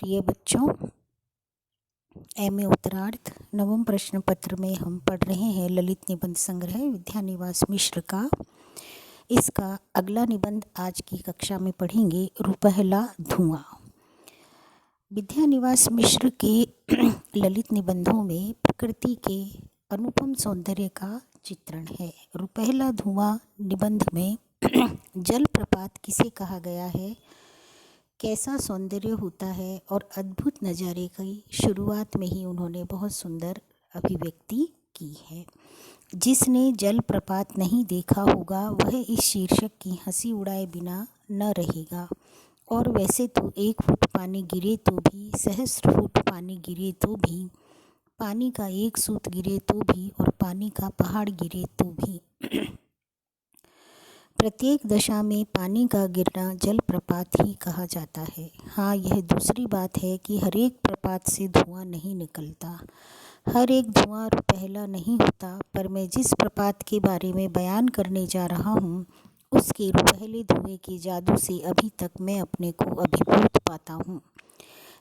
प्रिय बच्चों, एमए उत्तरार्ध नवम प्रश्न पत्र में हम पढ़ रहे हैं ललित निबंध संग्रह विद्यानिवास मिश्र का। इसका अगला निबंध आज की कक्षा में पढ़ेंगे, रुपहला धुआं। विद्यानिवास मिश्र के ललित निबंधों में प्रकृति के अनुपम सौंदर्य का चित्रण है। रुपहला धुआं निबंध में जलप्रपात किसे कहा गया है, कैसा सौंदर्य होता है और अद्भुत नज़ारे की शुरुआत में ही उन्होंने बहुत सुंदर अभिव्यक्ति की है। जिसने जलप्रपात नहीं देखा होगा वह इस शीर्षक की हंसी उड़ाए बिना न रहेगा। और वैसे तो 1 फुट पानी गिरे तो भी, सहस्त्र फुट पानी गिरे तो भी, पानी का 1 सूत गिरे तो भी और पानी का पहाड़ गिरे तो भी, प्रत्येक दशा में पानी का गिरना जलप्रपात ही कहा जाता है। हाँ, यह दूसरी बात है कि हर एक प्रपात से धुआं नहीं निकलता, हर एक धुआं रुपहला नहीं होता। पर मैं जिस प्रपात के बारे में बयान करने जा रहा हूँ उसके रुपहले धुएं के जादू से अभी तक मैं अपने को अभिभूत पाता हूँ।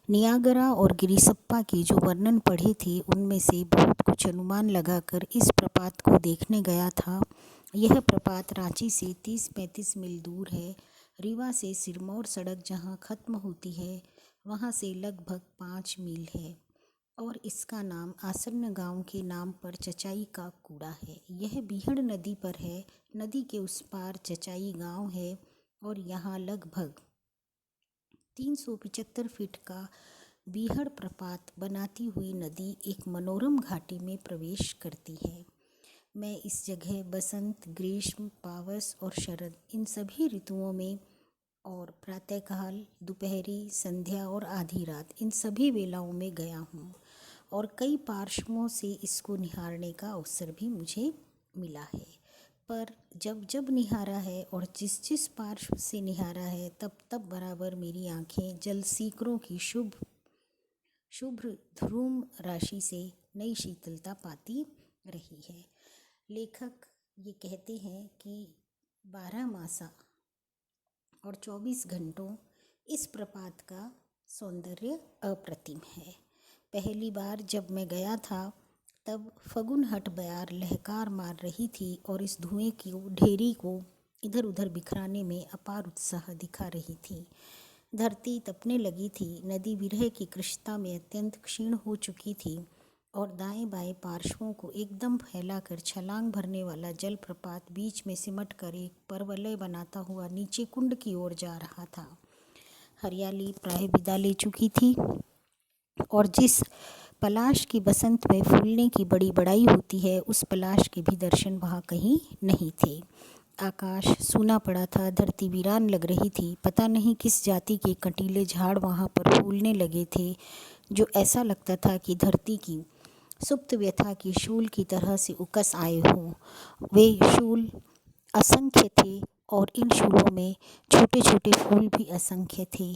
नियागरा और गिरिसप्पा के जो वर्णन पढ़े थे उनमें से बहुत कुछ अनुमान लगाकर इस प्रपात को देखने गया था। यह प्रपात रांची से 30-35 मील दूर है। रीवा से सिरमौर सड़क जहाँ ख़त्म होती है वहाँ से लगभग 5 मील है और इसका नाम आसन्न गांव के नाम पर चचाई का कूड़ा है। यह बीहड़ नदी पर है। नदी के उस पार चचाई गांव है और यहाँ लगभग 375 फीट का बीहड़ प्रपात बनाती हुई नदी एक मनोरम घाटी में प्रवेश करती है। मैं इस जगह बसंत, ग्रीष्म, पावस और शरद इन सभी ऋतुओं में और प्रातःकाल, दोपहरी, संध्या और आधी रात इन सभी वेलाओं में गया हूँ और कई पार्श्वों से इसको निहारने का अवसर भी मुझे मिला है। पर जब जब निहारा है और जिस जिस पार्श्व से निहारा है तब तब बराबर मेरी आँखें जलसीकरों की शुभ्र ध्रुम राशि से नई शीतलता पाती रही है। लेखक ये कहते हैं कि 12 मासा और 24 घंटों इस प्रपात का सौंदर्य अप्रतिम है। पहली बार जब मैं गया था तब फगुनहट बयार लहकार मार रही थी और इस धुएं की ढेरी को इधर उधर बिखराने में अपार उत्साह दिखा रही थी। धरती तपने लगी थी। नदी विरह की कृशता में अत्यंत क्षीण हो चुकी थी और दाएं बाएं पार्श्वों को एकदम फैलाकर छलांग भरने वाला जलप्रपात बीच में सिमट कर एक परवलय बनाता हुआ नीचे कुंड की ओर जा रहा था। हरियाली प्राय विदा ले चुकी थी और जिस पलाश की बसंत में फूलने की बड़ी बड़ाई होती है उस पलाश के भी दर्शन वहाँ कहीं नहीं थे। आकाश सूना पड़ा था, धरती वीरान लग रही थी। पता नहीं किस जाति के कंटीले झाड़ वहाँ पर फूलने लगे थे जो ऐसा लगता था कि धरती की सुप्त व्यथा की शूल की तरह से उकस आए हों। वे शूल असंख्य थे और इन शूलों में छोटे छोटे फूल भी असंख्य थे।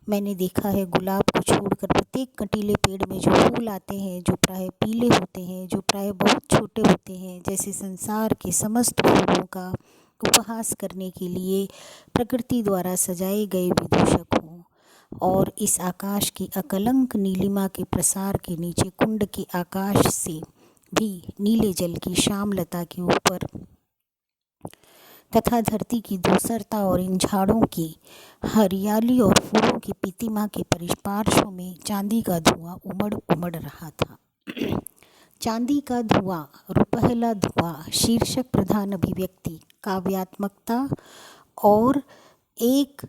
मैंने देखा है गुलाब को छोड़कर प्रत्येक कंटीले पेड़ में जो फूल आते हैं, जो प्राय पीले होते हैं, जो प्राय बहुत छोटे होते हैं, जैसे संसार के समस्त फूलों का उपहास करने के लिए प्रकृति द्वारा सजाए गए विदूषक हों। और इस आकाश की अकलंक नीलिमा के प्रसार के नीचे कुंड के आकाश से भी नीले जल की श्यामलता के ऊपर तथा धरती की धूसरता और इन झाड़ों की हरियाली और फूलों की प्रतिमा के परिपार्श्व में चांदी का धुआं उमड़ रहा था। चांदी का धुआं, रुपहला धुआं शीर्षक प्रधान अभिव्यक्ति, काव्यात्मकता और एक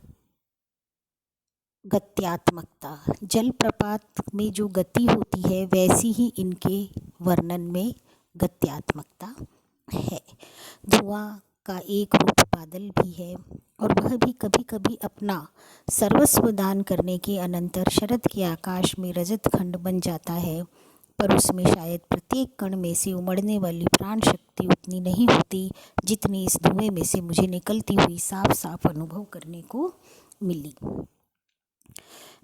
गत्यात्मकता। जलप्रपात में जो गति होती है वैसी ही इनके वर्णन में गत्यात्मकता है। धुआं का एक रूप बादल भी है और वह भी कभी कभी अपना सर्वस्व दान करने के अनंतर शरद के आकाश में रजत खंड बन जाता है। पर उसमें शायद प्रत्येक कण में से उमड़ने वाली प्राण शक्ति उतनी नहीं होती जितनी इस धुएं में से मुझे निकलती हुई साफ साफ अनुभव करने को मिली।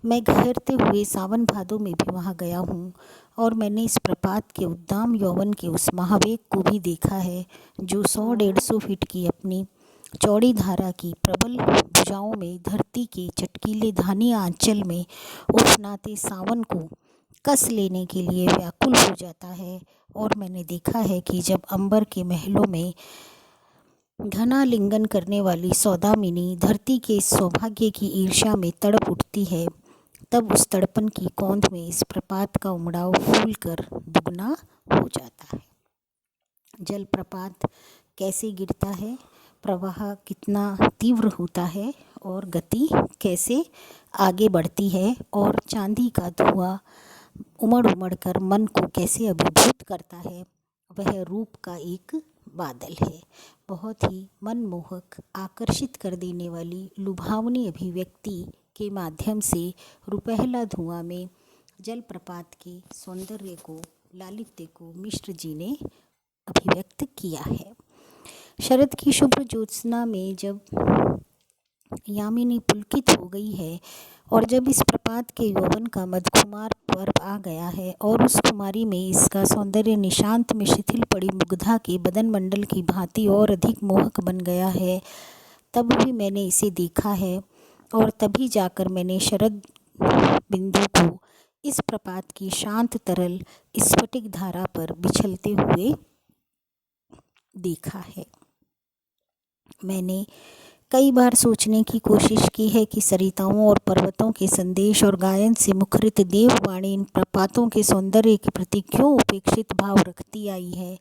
मैं गहरते हुए सावन भादों में भी वहाँ गया हूँ और मैंने इस प्रपात के उद्दाम यौवन के उस महावेग को भी देखा है जो 100-150 फीट की अपनी चौड़ी धारा की प्रबल भुजाओं में धरती के चटकीले धानी आंचल में उफनाते सावन को कस लेने के लिए व्याकुल हो जाता है। और मैंने देखा है कि जब अंबर के महलों में घना लिंगन करने वाली सौदामिनी धरती के इस सौभाग्य की ईर्ष्या में तड़प उठती है, तब उस तड़पन की कौंध में इस प्रपात का उमड़ाव फूल कर दुगना हो जाता है। जलप्रपात कैसे गिरता है, प्रवाह कितना तीव्र होता है और गति कैसे आगे बढ़ती है, और चांदी का धुआं उमड़ उमड़ कर मन को कैसे अभिभूत करता है, वह रूप का एक बादल है। बहुत ही मनमोहक, आकर्षित कर देने वाली लुभावनी अभिव्यक्ति के माध्यम से रुपहला धुआं में जलप्रपात के सौंदर्य को, लालित्य को मिश्र जी ने अभिव्यक्त किया है। शरद की शुभ्र ज्योत्सना में जब यामिनी पुलकित हो गई है और जब इस प्रपात के यौवन का मधुकुमार पर्व आ गया है और उस कुमारी में इसका सौंदर्य निशांत में शिथिल पड़ी मुग्धा के बदन मंडल की भांति और अधिक मोहक बन गया है, तब भी मैंने इसे देखा है और तभी जाकर मैंने शरद बिंदु को इस प्रपात की शांत तरल स्फटिक धारा पर बिछलते हुए देखा है। मैंने कई बार सोचने की कोशिश की है कि सरिताओं और पर्वतों के संदेश और गायन से मुखरित देववाणी इन प्रपातों के सौंदर्य के प्रति क्यों उपेक्षित भाव रखती आई है।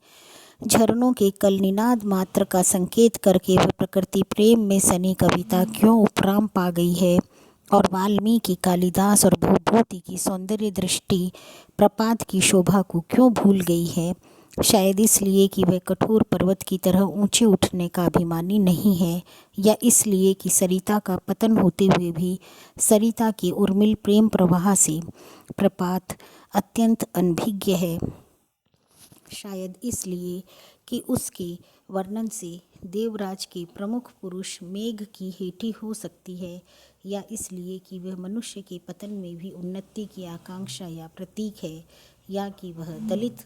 झरनों के कलनिनाद मात्र का संकेत करके वह प्रकृति प्रेम में सनी कविता क्यों उपराम पा गई है, और वाल्मीकि, कालिदास और भूभूति की सौंदर्य दृष्टि प्रपात की शोभा को क्यों भूल गई है। शायद इसलिए कि वह कठोर पर्वत की तरह ऊंचे उठने का अभिमानी नहीं है, या इसलिए कि सरिता का पतन होते हुए भी सरिता के उर्मिल प्रेम प्रवाह से प्रपात अत्यंत अनभिज्ञ है। शायद इसलिए कि उसके वर्णन से देवराज के प्रमुख पुरुष मेघ की हेठी हो सकती है, या इसलिए कि वह मनुष्य के पतन में भी उन्नति की आकांक्षा या प्रतीक है, या कि वह दलित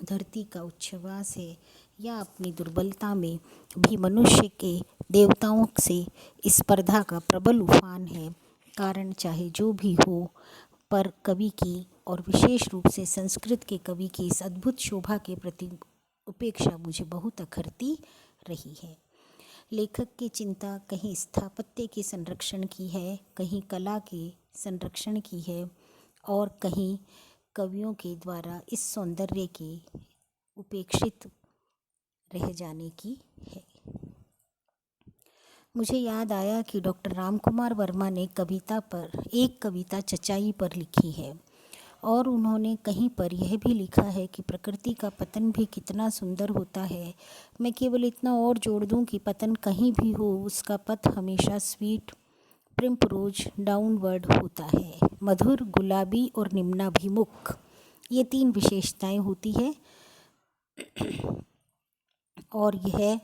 धरती का उच्छ्वास है, या अपनी दुर्बलता में भी मनुष्य के देवताओं से स्पर्धा का प्रबल उफान है। कारण चाहे जो भी हो, पर कवि की और विशेष रूप से संस्कृत के कवि की इस अद्भुत शोभा के प्रति उपेक्षा मुझे बहुत अखरती रही है। लेखक की चिंता कहीं स्थापत्य के संरक्षण की है, कहीं कला के संरक्षण की है, और कहीं कवियों के द्वारा इस सौंदर्य के उपेक्षित रह जाने की है। मुझे याद आया कि डॉक्टर रामकुमार वर्मा ने एक कविता चचाई पर लिखी है, और उन्होंने कहीं पर यह भी लिखा है कि प्रकृति का पतन भी कितना सुंदर होता है। मैं केवल इतना और जोड़ दूं कि पतन कहीं भी हो, उसका पथ हमेशा स्वीट प्रिम्परोज डाउनवर्ड होता है, मधुर, गुलाबी और निम्नाभिमुख, ये 3 विशेषताएं होती है। और यह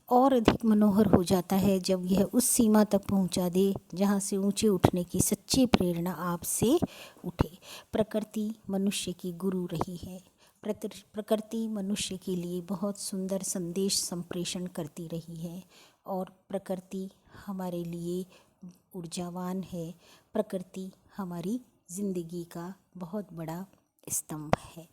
और अधिक मनोहर हो जाता है जब यह उस सीमा तक पहुंचा दे जहां से ऊंचे उठने की सच्ची प्रेरणा आपसे उठे। प्रकृति मनुष्य की गुरु रही है। प्रकृति मनुष्य के लिए बहुत सुंदर संदेश संप्रेषण करती रही है, और प्रकृति हमारे लिए ऊर्जावान है। प्रकृति हमारी जिंदगी का बहुत बड़ा स्तंभ है,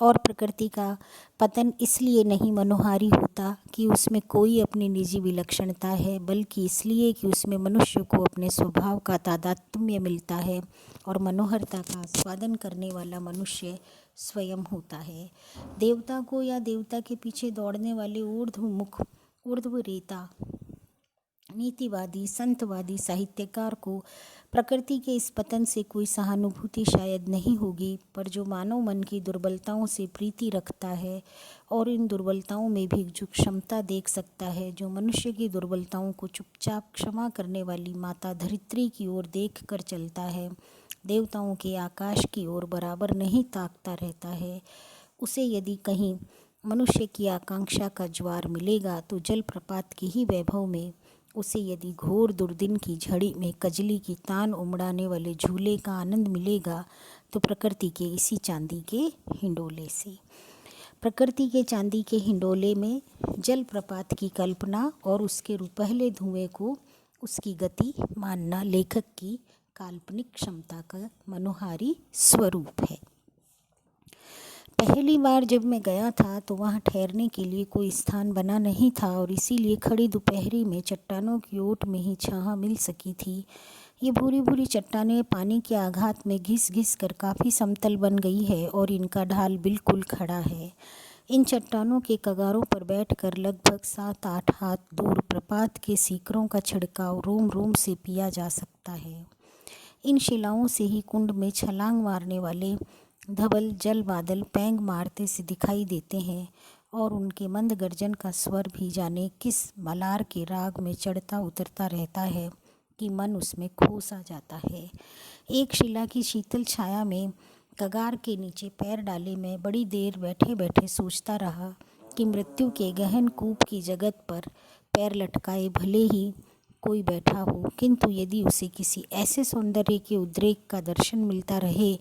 और प्रकृति का पतन इसलिए नहीं मनोहारी होता कि उसमें कोई अपनी निजी विलक्षणता है, बल्कि इसलिए कि उसमें मनुष्य को अपने स्वभाव का तादात्म्य मिलता है, और मनोहरता का आस्वादन करने वाला मनुष्य स्वयं होता है। देवता को या देवता के पीछे दौड़ने वाले ऊर्ध्वमुख, ऊर्ध्वरेता, नीतिवादी, संतवादी साहित्यकार को प्रकृति के इस पतन से कोई सहानुभूति शायद नहीं होगी, पर जो मानव मन की दुर्बलताओं से प्रीति रखता है और इन दुर्बलताओं में भी जो क्षमता देख सकता है, जो मनुष्य की दुर्बलताओं को चुपचाप क्षमा करने वाली माता धरित्री की ओर देख कर चलता है, देवताओं के आकाश की ओर बराबर नहीं ताकता रहता है, उसे यदि कहीं मनुष्य की आकांक्षा का ज्वार मिलेगा तो जलप्रपात के ही वैभव में, उसे यदि घोर दुर्दिन की झड़ी में कजली की तान उमड़ाने वाले झूले का आनंद मिलेगा तो प्रकृति के इसी चांदी के हिंडोले से। प्रकृति के चांदी के हिंडोले में जलप्रपात की कल्पना और उसके रुपहले धुएं को उसकी गति मानना लेखक की काल्पनिक क्षमता का मनोहारी स्वरूप है। पहली बार जब मैं गया था तो वहाँ ठहरने के लिए कोई स्थान बना नहीं था और इसीलिए खड़ी दोपहरी में चट्टानों की ओट में ही छाह मिल सकी थी। ये भूरी भूरी चट्टानें पानी के आघात में घिस घिस कर काफ़ी समतल बन गई है और इनका ढाल बिल्कुल खड़ा है। इन चट्टानों के कगारों पर बैठकर लगभग 7-8 हाथ दूर प्रपात के सीकरों का छिड़काव रोम रोम से पिया जा सकता है। इन शिलाओं से ही कुंड में छलांग मारने वाले धवल जल बादल पैंग मारते से दिखाई देते हैं और उनके मंद गर्जन का स्वर भी जाने किस मलार के राग में चढ़ता उतरता रहता है कि मन उसमें खो सा जाता है। एक शिला की शीतल छाया में कगार के नीचे पैर डाले मैं बड़ी देर बैठे बैठे सोचता रहा कि मृत्यु के गहन कूप की जगत पर पैर लटकाए भले ही कोई बैठा हो, किंतु यदि उसे किसी ऐसे सौंदर्य के उद्रेक का दर्शन मिलता रहे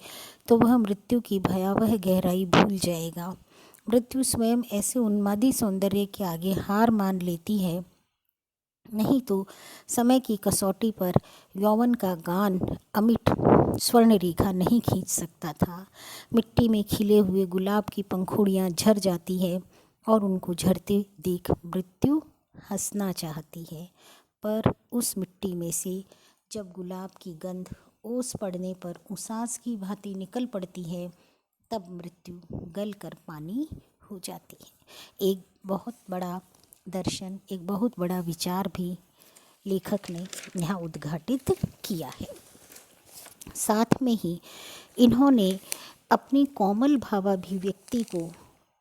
तो वह मृत्यु की भयावह गहराई भूल जाएगा। मृत्यु स्वयं ऐसे उन्मादी सौंदर्य के आगे हार मान लेती है। नहीं तो समय की कसौटी पर यौवन का गान अमिट स्वर्ण रेखा नहीं खींच सकता था। मिट्टी में खिले हुए गुलाब की पंखुड़ियाँ झर जाती है और उनको झरते देख मृत्यु हंसना चाहती है, पर उस मिट्टी में से जब गुलाब की गंध ओस पड़ने पर उसास की भांति निकल पड़ती है तब मृत्यु गल कर पानी हो जाती है। एक बहुत बड़ा दर्शन, एक बहुत बड़ा विचार भी लेखक ने यहाँ उद्घाटित किया है। साथ में ही इन्होंने अपनी कोमल भावाभिव्यक्ति को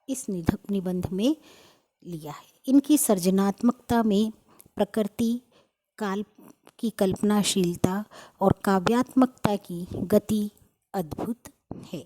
इस निबंध में लिया है। इनकी सृजनात्मकता में प्रकृति काल की कल्पनाशीलता और काव्यात्मकता की गति अद्भुत है।